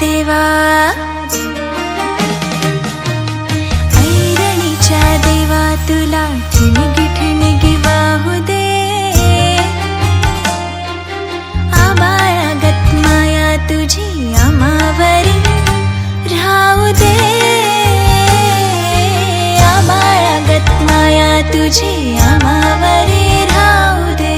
देवा ऐरणीच्या देवा तुला ठिणगी ठिणगी वाहू दे आबाळागत माया तुझी आम्हावरी राहू दे आबाळागत माया तुझी आम्हावरी राहू दे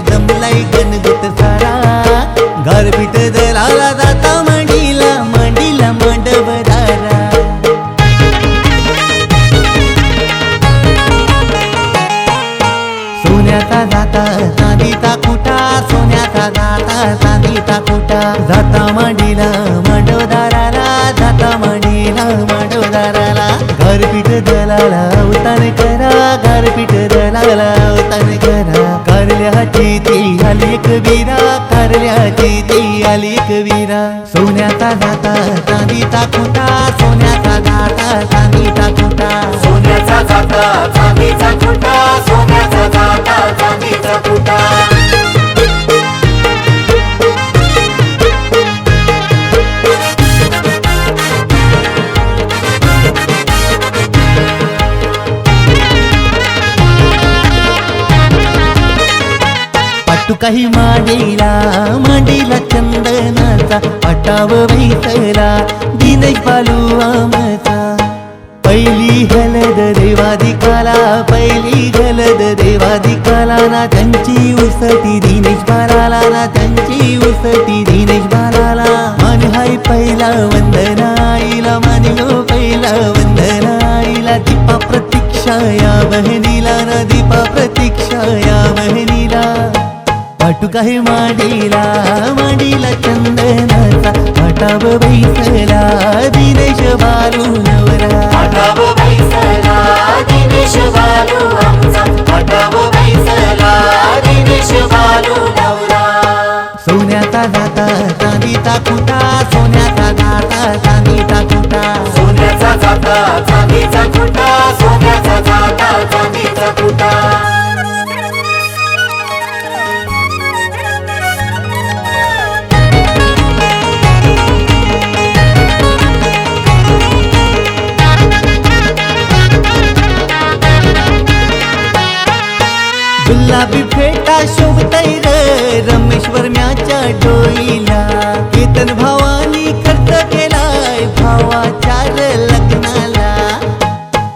जमलाई गणगुत सारा गारपीट दलाला जाता मांडीला मांडीला मांडवदारा सोन्याचा जाता चांदीचा कुटा सोन्याचा जाता चांदीचा कुटा जाता मांडीला मांडवदाराला जाता मांडीला मांडवदाराला गारपीट दलाला अवतार करा गारपीट दलाला अवतार करा कारल्याची ती आली एक वीरा कारल्याची ती आली एक वीरा सोन्याचा जाता चांदीचा कुटा सोन्याचा जाता चांदीचा कुटा सोन्याचा जाता चांदीचा कुटा सोन्याचा जाता चांदीचा कुटा तू काही मांडीला मांडीला चंदनाचा पटाव बैसला दिनेश बालू आमचा पहिली हलद देवादिकाला पहिली हलद देवादिकाला ना त्यांची उसटी दिनेश बालाला ना त्यांची उसटी दिनेश बालाला मान हाय पहिला वंदनाईला मानिलो पहिला वंदनाईला दीपा प्रतीक्षा या बहिणीला ना दीपा प्रतीक्षा या बहिणीला पाटू काही मांडीला मांडीला चंदनाचा पटाव बैसला दिनेश बालू नवरा पटाव बैसला दिनेश बालू आमचा पटाव बैसला दिनेश बालू नवरा सोन्याचा जाता चांदीचा कुटा सोन्याचा जाता चांदीचा कुटा सोन्याचा जाता चांदीचा कुटा सोन्याचा जाता चांदीचा कुटा गुलाबी फेटा शोभतय रे रमेश्वर म्याच्या डोईला केतन भावानी खर्च केलाय भावाच्या लग्नाला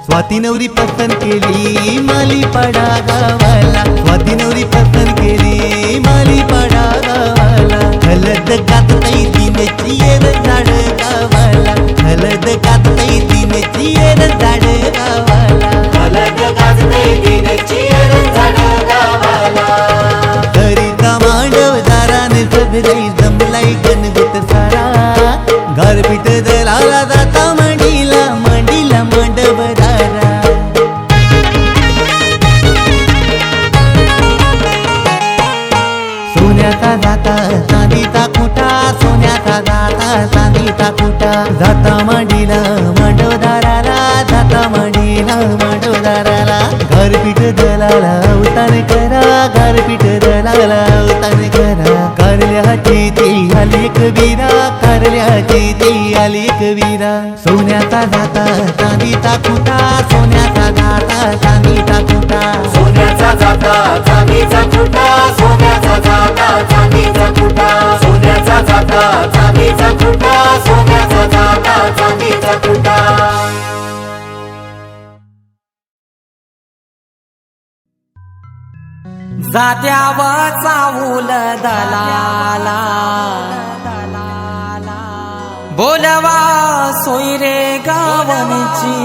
स्वाती नवरी पसंत केली माली पडा गावाला स्वाती नवरी पसंत केली माली पडा गावाला हलद गातई दिनची येर झाड गावाला हलद गातई दिनची येर झाड गावाला हलद गाजते दिनची येर झाड गावाला तरीचा मांडव दाराने सगळी जमलाई गणगुत सारा गारपीट दलाला जाता मांडीला मांडीला मांडवदारा सोन्याचा जाता चांदीचा कुटा सोन्याचा जाता चांदीचा कुटा जाता मांडीला मांडवदाराला जाता मांडीला मांडवदाराला गारपीट दलाला अवतार करा गारपीट दलाला अवतार करा कारल्याची ती आली एक वीरा कारल्याची ती आली एक वीरा सोन्याचा जाता चांदीचा कुटा सोन्याचा जाता चांदीचा कुटा सोन्याचा जाता चांदीचा कुटा सोन्याचा जाता चांदीचा कुटा सोन्याचा जाता चांदीचा कुटा सोन्याचा जाता चांदीचा कुटा जात्यावर चावूल दलाला बोलवा सोयरे गावनची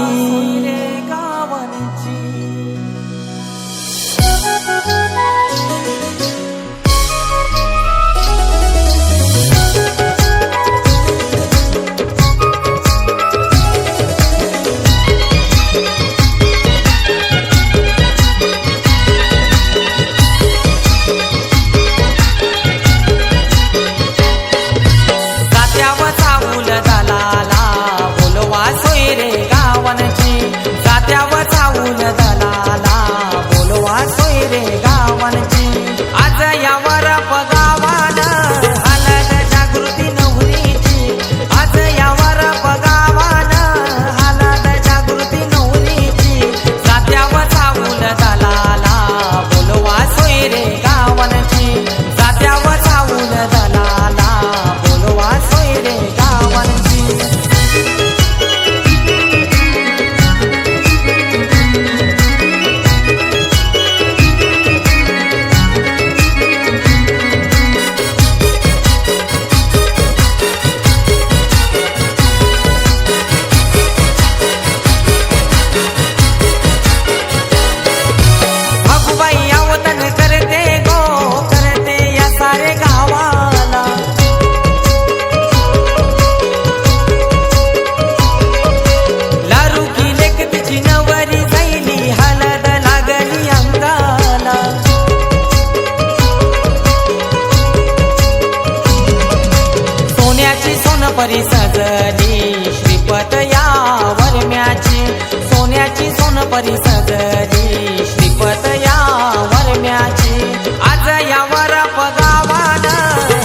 परी सजली श्रीपत या वरम्याची आज यावर पगावान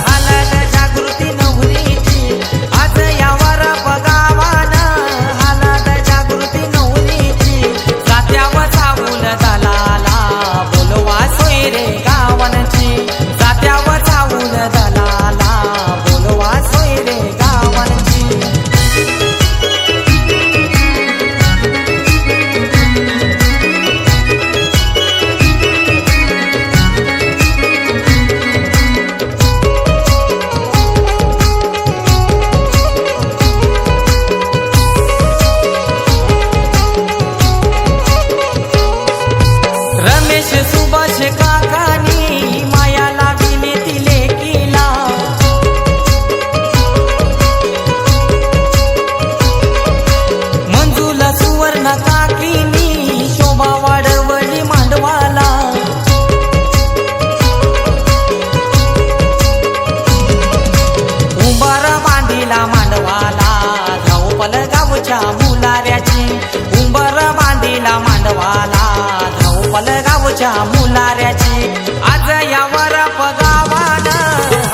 हालत जागृती नवरीची आज यावर पगावान हालत जागृती नवरीची जात्यावर चावूल दलाला बोलवा सोयरे गावनची जात्यावर चावूल दलाला बोलवा सोयरे गावनची रमेश सुभाष काकानी माया लाविले तिले केला मंजूला सुवर्ण काकीनी शोभा वाढवली मांडवाला उंबार बांधिला मांडवाला धावपल गावच्या मुलाऱ्याची उंबर बांधिला मांडवाला धावपल गावच्या मुलाऱ्याची आज यावर पगावान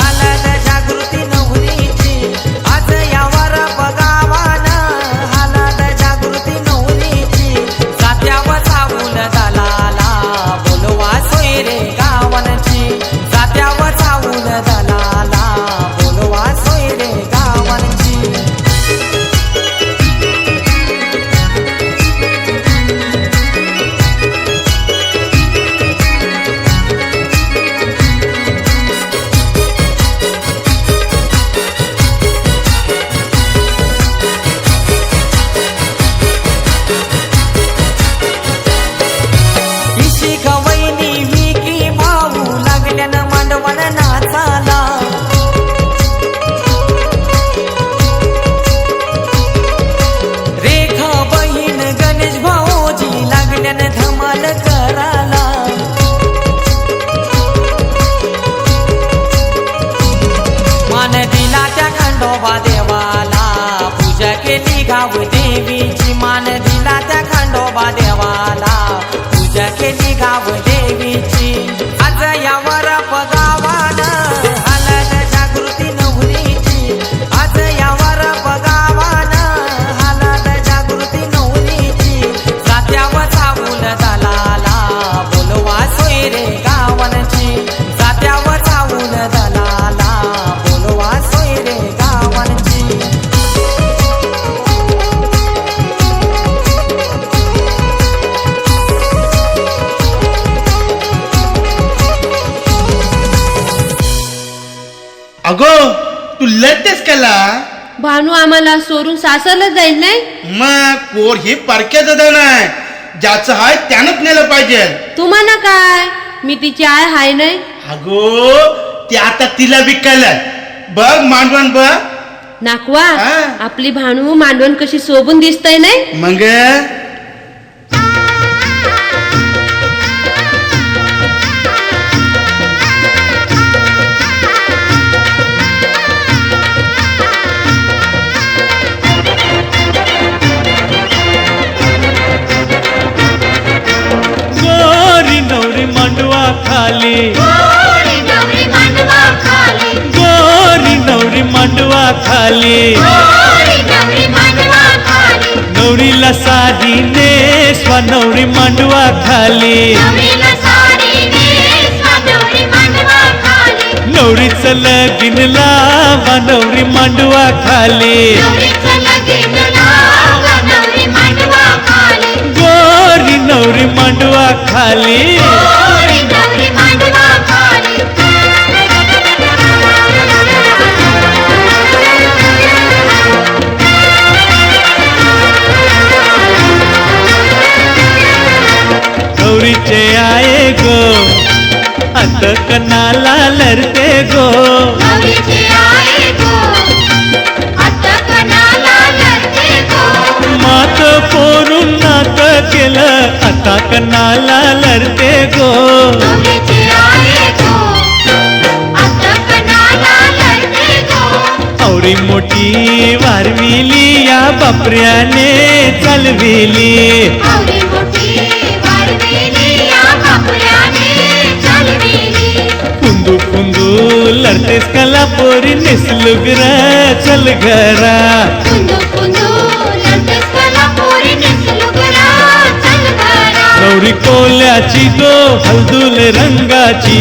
हालत जागृती नवरीची आज यावर पगावान हालत जागृती नवरीची जात्यावर चावूल दलाला बोलवा सोयरे गावनची जात्यावर चावूल दलाला बोलवा सोयरे गावनची इशी गवैनी विकी भाऊ लागल्यानं मांडवण नाचाला रेखा बहीण गणेश भाऊजी लागल्यानं धमाल कराला मान दिला त्या खंडोबा देवाला पूजा केली गाव देवीची मान दिला त्या खंडोबा देवाला पूजा केली गाव देवीची आज यावर पगावान हालत जागृती नवरीची आज यावर पगावान हालत जागृती नवरीची जात्यावर चावूल दलाला बोलवा सोयरे गावनची जात्यावर चावूल दलाला बोलवा सोयरे गावनची अगो तू लतेस कला भानू आम्हाला सोडून सासरला जाईल नाही मग पोर हे परक्याचं दण आहे ज्याचं आहे त्यानंच नेलं पाहिजे तुम्हाला काय मी तिची आय हाय नाही अगो ते आता तिला विकायला बघ मांडवण बघ नाकवा हा. आपली भानू मांडवण कशी शोभून दिसतय नाही मग गोरी नवरी मांडवा खाली गोरी नवरी मांडवा खाली गोरी नवरी मांडवा खाली गोरी नवरी मांडवा खाली नवरीला साडी नेसवा नवरी मांडवा खाली नवरीला साडी नेसवा नवरी मांडवा खाली नवरीचं लगीन लावा नवरी मांडवा खाली नवरीचं लगीन लावा नवरी मांडवा खाली गोरी नवरी मांडवा खाली गोरी नवरी मांडवा खाली गौरीचे आये गो अंत कनाला लरते गो नवरीचे आये गो आता कणाला लढते गो मात पोरून नात केलं आता कनाला लढते गो नवरीचे आये गो आता कणाला लढते गो औरी मोठी वारविली या बापऱ्याने चालविली आवडी मोठी लढतेस कला पोरी निसलुगरा चल घरा कुंदू कुंदू लढतेस कला पोरी निसलुगरा चल घरा नवरी कोल्याची गो हलदुल रंगाची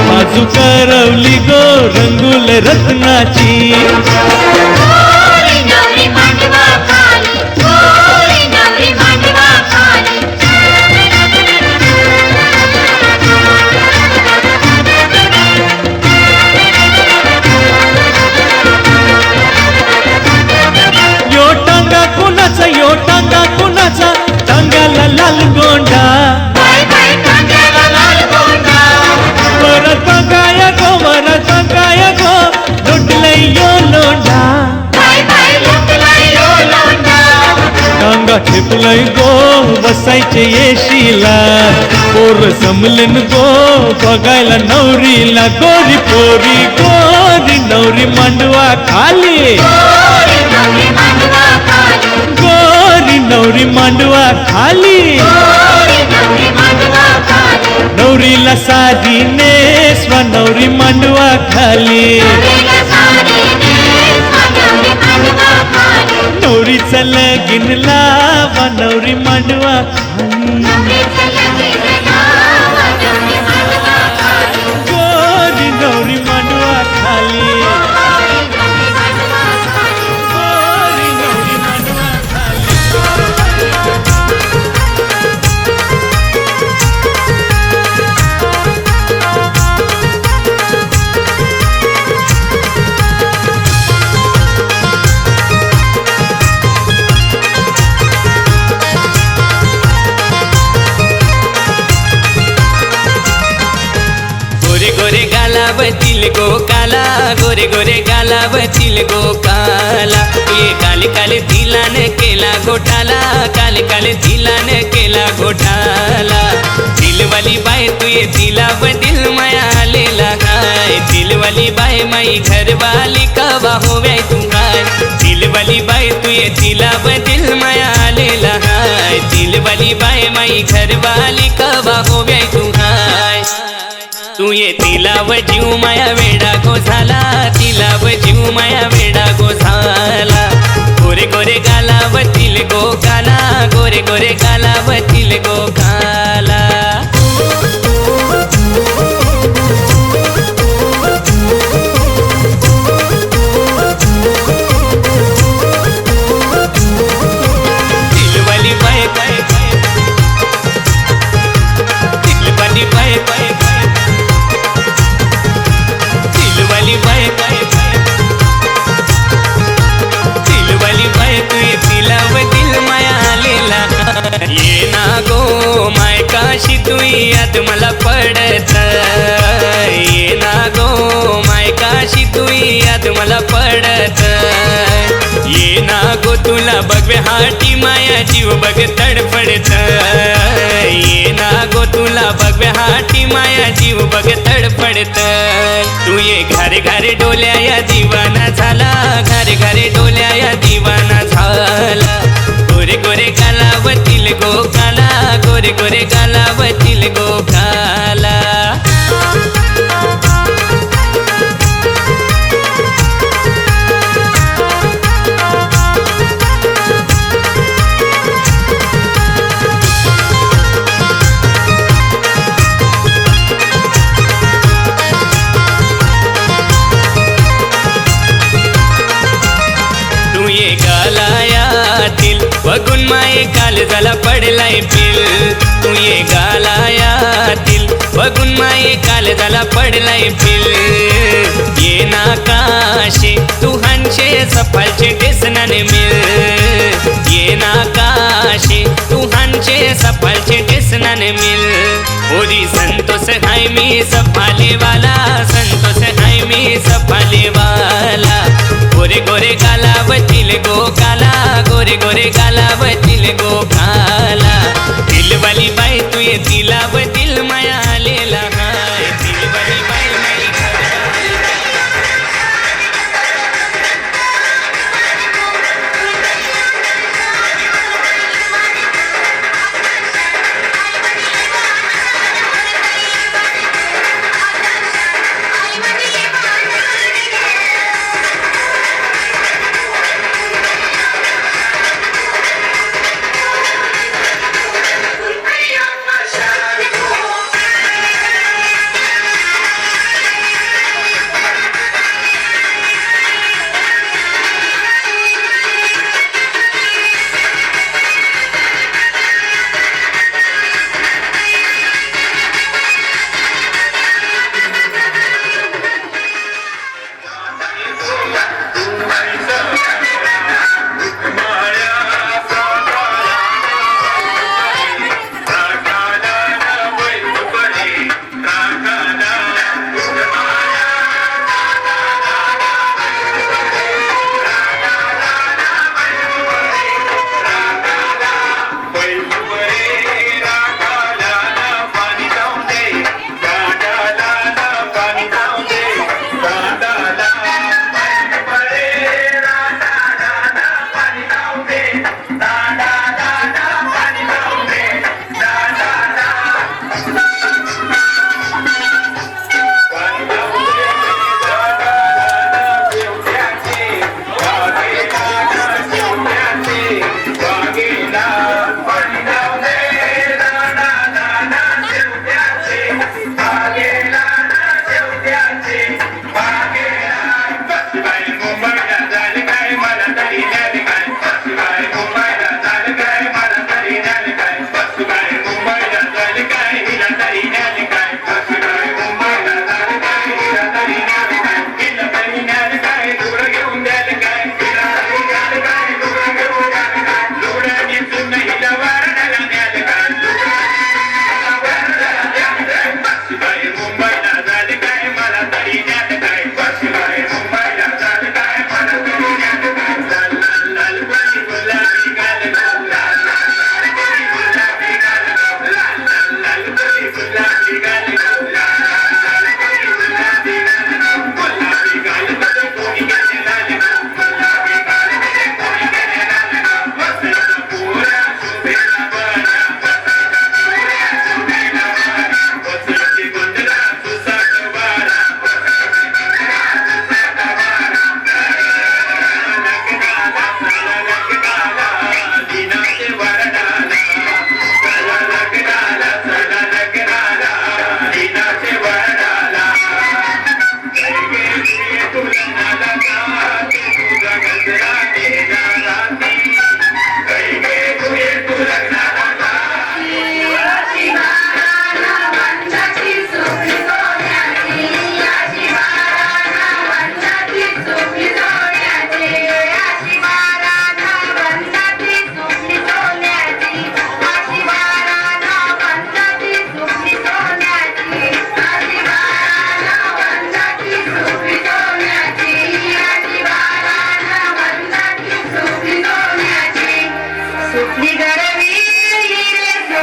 बाजू करवली गो रंगुल रत्नाची गोरी नवरी मांडवा खाली गोरी नवरी मांडवा खाली यो टांगा कुणाचा टांगाला लाल गोंडा बाय बाय टांग्याला लाल गोंडा वरत गाय गो लुटलय यो लोंढा बाय बाय लुटलाय यो लोंढा टांगा ठेपलय गो बसायचे येशीला पोर समलन गो बघायला नवरीला गोरी पोरी गोरी नवरी मांडवा खाली गोरी नवरी मांडवा खाली गोरी नवरी मांडवा खाली गोरी नवरी मांडवा खाली नवरीला साधी नेसवा नवरी मांडवा खाली नवरीला साडी नेसवा नवरी मांडवा खाली नवरीचं लगीन लावा नवरी मांडवा खाली नवरीचं लगीन लावा नवरी मांडवा खाली गोरी नवरी मांडवा खाली गोरी नवरी मांडवा खाली गोरी नवरी मांडवा खाली गोरे गोरे गालावतील गोकाला गोरे गोरे गालावतील गोकाला ये काले काले तिलाने केला घोटाला काले काले तिलाने केला घोटाला दिलवाली बाय तू ये दिला व दिल माया आलेला काय दिलवाली बाय माई घरवाली कवा होव्याय तू काय दिलवाली बाय तू ये दिला व दिल माया आलेला हाय दिलवाली बाय माई घरवाली कवा होव्याय तू काय तू ये तिला व जीव माया वेडा गो झाला तिला व जीव माया वेडा गो झाला गोरे गोरे गालावतील गो काला गोरे गोरे गालावतील गो काला दिलवाली बाय बाय बाय दिलवाली बाय बाय बाय दिलवाली बाय बाय बाय दिलवाली बाय तू ये तिला व दिल माया आलेला ये ना गो माय काशी तू याद मला पडत ये ना गो माय काशी तू याद मला पडत ये ना गो तुला बघवे हाटी माया जीव बघ तडफडत ये ना गो तुला बघवे हाटी माया जीव बघ तडफडत तू ये घारे घारे डोल्या या दिवाना झाला घारे घारे डोल्या या दिवाना झाला गोरे गोरे गालावतील गो काला गोरे गोरे गालावतील गो काला तू ये गालायातील बघून माये काल झाला पडलाय पिल तू ये गालायातील बघून माये काल झाला पडलाय पिल ये नाकाशे तू हंशे सफालचे टेसनाने मिल ये नाकाशे तू हंशे सफालचे टेसनाने मिल ओरी संतोष हाय मी सफाले वाला संतोष हाय मी सफाले वाला गोरे गोरे गालावतील गो काला गोरे गोरे गालावतील गो काला दिलवाली बाई तू ये दिला व दिल माया आलेला हाय दिलवाली बाई माई आई म्हणजे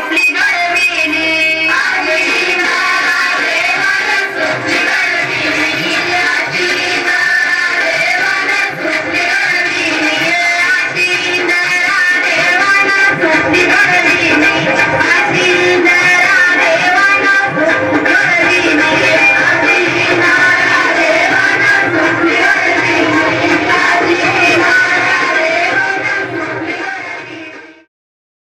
झोपली गाढवेने